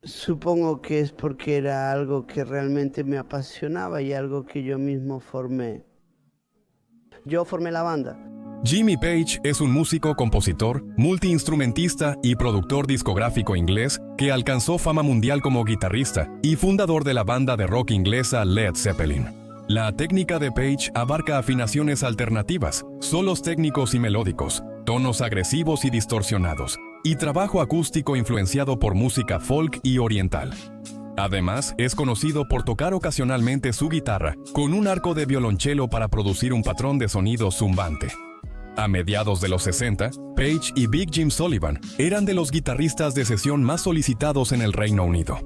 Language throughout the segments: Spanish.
Supongo que es porque era algo que realmente me apasionaba y algo que yo mismo formé. Yo formé la banda. Jimmy Page es un músico, compositor, multiinstrumentista y productor discográfico inglés que alcanzó fama mundial como guitarrista y fundador de la banda de rock inglesa Led Zeppelin. La técnica de Page abarca afinaciones alternativas, solos técnicos y melódicos, tonos agresivos y distorsionados, y trabajo acústico influenciado por música folk y oriental. Además, es conocido por tocar ocasionalmente su guitarra con un arco de violonchelo para producir un patrón de sonido zumbante. A mediados de los 60, Page y Big Jim Sullivan eran de los guitarristas de sesión más solicitados en el Reino Unido.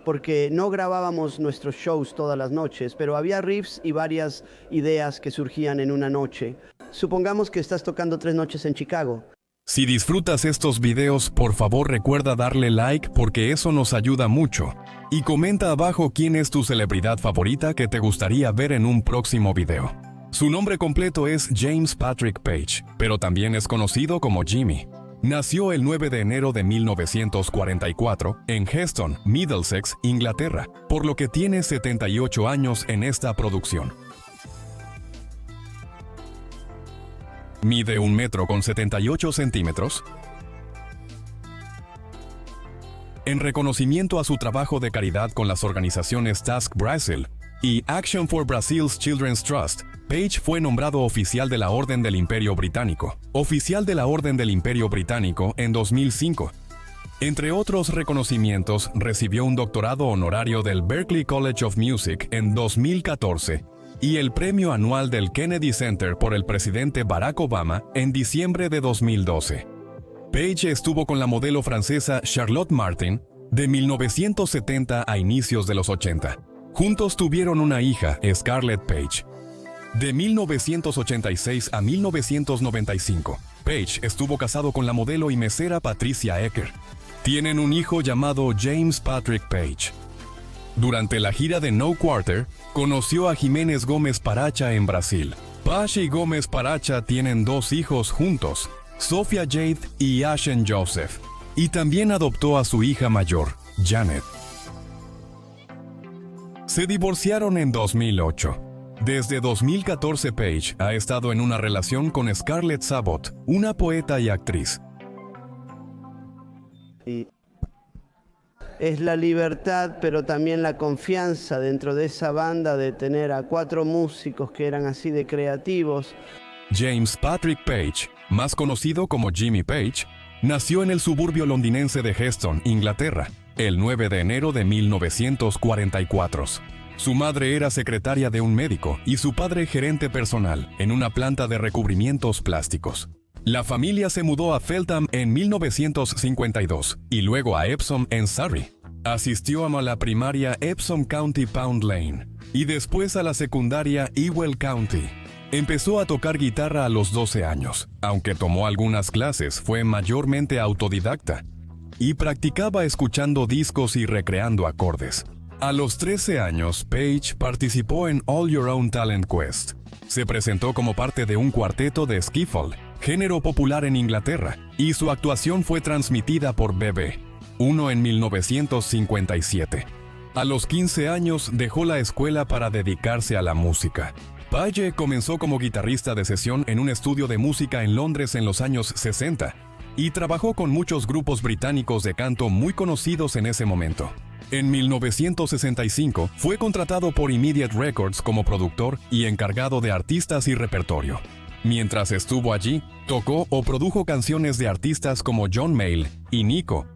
Porque no grabábamos nuestros shows todas las noches, pero había riffs y varias ideas que surgían en una noche. Supongamos que estás tocando 3 noches en Chicago. Si disfrutas estos videos, por favor recuerda darle like porque eso nos ayuda mucho. Y comenta abajo quién es tu celebridad favorita que te gustaría ver en un próximo video. Su nombre completo es James Patrick Page, pero también es conocido como Jimmy. Nació el 9 de enero de 1944 en Heston, Middlesex, Inglaterra, por lo que tiene 78 años en esta producción. Mide 1,78 m. En reconocimiento a su trabajo de caridad con las organizaciones Task Brazil y Action for Brazil's Children's Trust, Page fue nombrado oficial de la Orden del Imperio Británico, oficial de la Orden del Imperio Británico en 2005. Entre otros reconocimientos, recibió un doctorado honorario del Berklee College of Music en 2014 y el premio anual del Kennedy Center por el presidente Barack Obama en diciembre de 2012. Page estuvo con la modelo francesa Charlotte Martin de 1970 a inicios de los 80. Juntos tuvieron una hija, Scarlett Page. De 1986 a 1995, Page estuvo casado con la modelo y mesera Patricia Ecker. Tienen un hijo llamado James Patrick Page. Durante la gira de No Quarter, conoció a Jiménez Gómez Paracha en Brasil. Page y Gómez Paracha tienen 2 hijos juntos, Sophia Jade y Ashen Joseph, y también adoptó a su hija mayor, Janet. Se divorciaron en 2008. Desde 2014 Page ha estado en una relación con Scarlett Sabot, una poeta y actriz. Y es la libertad, pero también la confianza dentro de esa banda de tener a 4 músicos que eran así de creativos. James Patrick Page, más conocido como Jimmy Page, nació en el suburbio londinense de Heston, Inglaterra, el 9 de enero de 1944. Su madre era secretaria de un médico y su padre gerente personal en una planta de recubrimientos plásticos. La familia se mudó a Feltham en 1952 y luego a Epsom en Surrey. Asistió a la primaria Epsom County Pound Lane y después a la secundaria Ewell County. Empezó a tocar guitarra a los 12 años, aunque tomó algunas clases, fue mayormente autodidacta y practicaba escuchando discos y recreando acordes. A los 13 años, Page participó en All Your Own Talent Quest. Se presentó como parte de un cuarteto de skiffle, género popular en Inglaterra, y su actuación fue transmitida por BBC1 en 1957. A los 15 años dejó la escuela para dedicarse a la música. Page comenzó como guitarrista de sesión en un estudio de música en Londres en los años 60 y trabajó con muchos grupos británicos de canto muy conocidos en ese momento. En 1965 fue contratado por Immediate Records como productor y encargado de artistas y repertorio. Mientras estuvo allí, tocó o produjo canciones de artistas como John Mayall y Nico,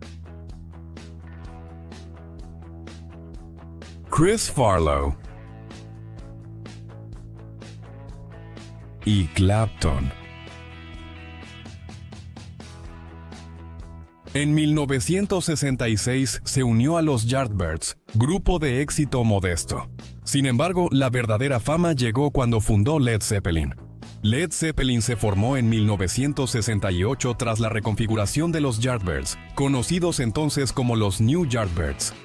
Chris Farlow y Clapton. En 1966 se unió a los Yardbirds, grupo de éxito modesto. Sin embargo, la verdadera fama llegó cuando fundó Led Zeppelin. Led Zeppelin se formó en 1968 tras la reconfiguración de los Yardbirds, conocidos entonces como los New Yardbirds.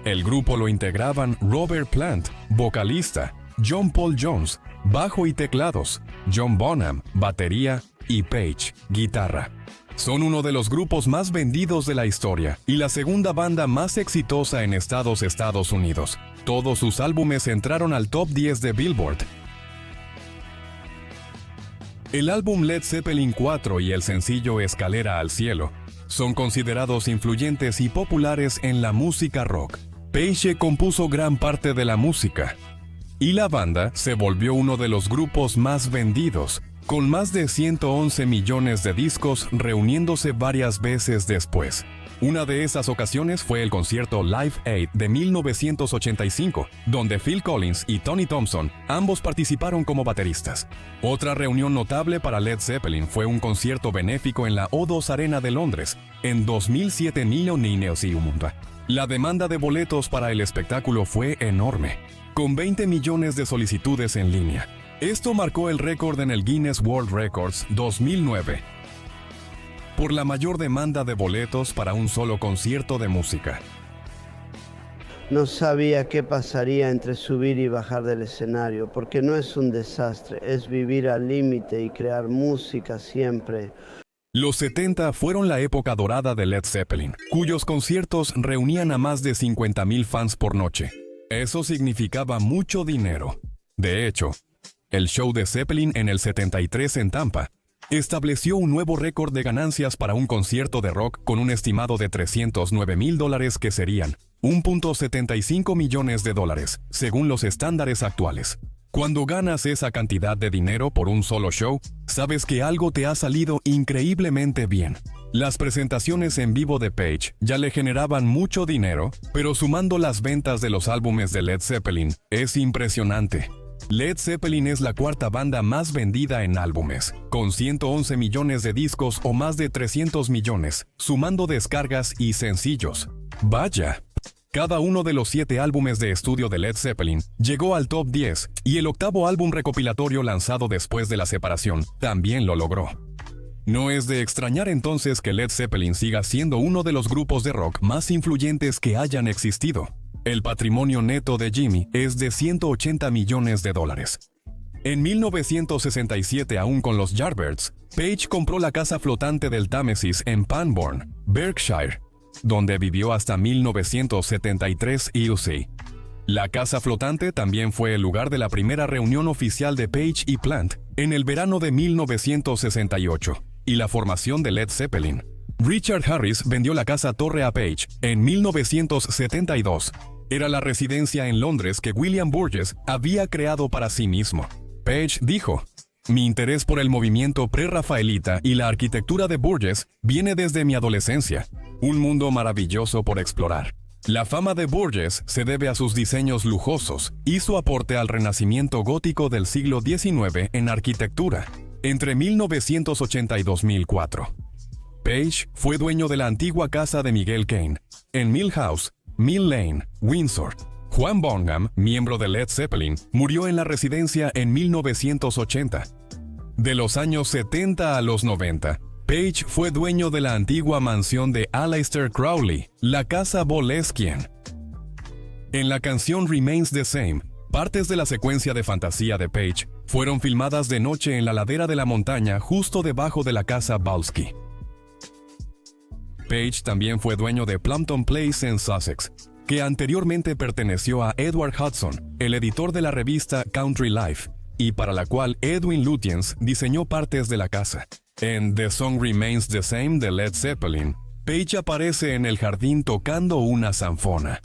El grupo lo integraban Robert Plant, vocalista, John Paul Jones, bajo y teclados, John Bonham, batería y Page, guitarra. Son uno de los grupos más vendidos de la historia y la segunda banda más exitosa en Estados Unidos. Todos sus álbumes entraron al top 10 de Billboard. El álbum Led Zeppelin IV y el sencillo Escalera al Cielo son considerados influyentes y populares en la música rock. Page compuso gran parte de la música, y la banda se volvió uno de los grupos más vendidos, con más de 111 millones de discos reuniéndose varias veces después. Una de esas ocasiones fue el concierto Live Aid de 1985, donde Phil Collins y Tony Thompson ambos participaron como bateristas. Otra reunión notable para Led Zeppelin fue un concierto benéfico en la O2 Arena de Londres, en 2007 La demanda de boletos para el espectáculo fue enorme, con 20 millones de solicitudes en línea. Esto marcó el récord en el Guinness World Records 2009 por la mayor demanda de boletos para un solo concierto de música. No sabía qué pasaría entre subir y bajar del escenario, porque no es un desastre, es vivir al límite y crear música siempre. Los 70 fueron la época dorada de Led Zeppelin, cuyos conciertos reunían a más de 50,000 fans por noche. Eso significaba mucho dinero. De hecho, el show de Zeppelin en el 73 en Tampa estableció un nuevo récord de ganancias para un concierto de rock con un estimado de $309,000 que serían $1.75 millones, según los estándares actuales. Cuando ganas esa cantidad de dinero por un solo show, sabes que algo te ha salido increíblemente bien. Las presentaciones en vivo de Page ya le generaban mucho dinero, pero sumando las ventas de los álbumes de Led Zeppelin, es impresionante. Led Zeppelin es la cuarta banda más vendida en álbumes, con 111 millones de discos o más de 300 millones, sumando descargas y sencillos. ¡Vaya! Cada uno de los 7 álbumes de estudio de Led Zeppelin llegó al top 10, y el octavo álbum recopilatorio lanzado después de la separación también lo logró. No es de extrañar entonces que Led Zeppelin siga siendo uno de los grupos de rock más influyentes que hayan existido. El patrimonio neto de Jimmy es de $180 millones. En 1967, aún con los Yardbirds, Page compró la casa flotante del Támesis en Pangbourne, Berkshire, donde vivió hasta 1973 UC. La casa flotante también fue el lugar de la primera reunión oficial de Page y Plant en el verano de 1968 y la formación de Led Zeppelin. Richard Harris vendió la casa torre a Page en 1972. Era la residencia en Londres que William Burgess había creado para sí mismo. Page dijo: "Mi interés por el movimiento prerrafaelita y la arquitectura de Burgess viene desde mi adolescencia. Un mundo maravilloso por explorar. La fama de Burgess se debe a sus diseños lujosos y su aporte al renacimiento gótico del siglo XIX en arquitectura, entre 1980 y 2004. Page fue dueño de la antigua casa de Miguel Caine, en Mill House, Mill Lane, Windsor. Juan Bonham, miembro de Led Zeppelin, murió en la residencia en 1980. De los años 70 a los 90, Page fue dueño de la antigua mansión de Aleister Crowley, la Casa Boleskine. En la canción Remains the Same, partes de la secuencia de fantasía de Page fueron filmadas de noche en la ladera de la montaña justo debajo de la casa Balsky. Page también fue dueño de Plumpton Place en Sussex, que anteriormente perteneció a Edward Hudson, el editor de la revista Country Life, y para la cual Edwin Lutyens diseñó partes de la casa. En The Song Remains the Same de Led Zeppelin, Page aparece en el jardín tocando una zanfona.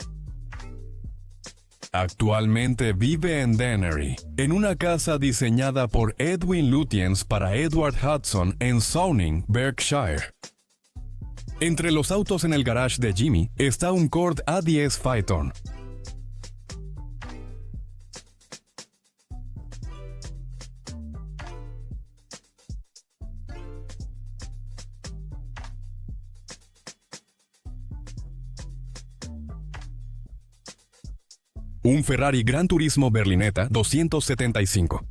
Actualmente vive en Dennery, en una casa diseñada por Edwin Lutyens para Edward Hudson en Sonning, Berkshire. Entre los autos en el garage de Jimmy está un Cord A10 Phaeton. Un Ferrari Gran Turismo Berlinetta 275.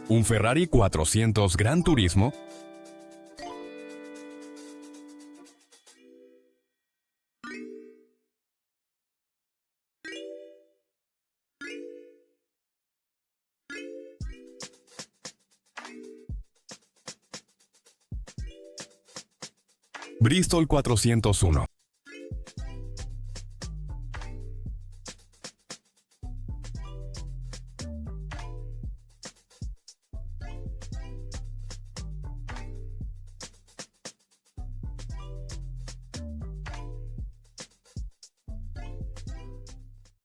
Un Ferrari 400 Gran Turismo Bristol 401.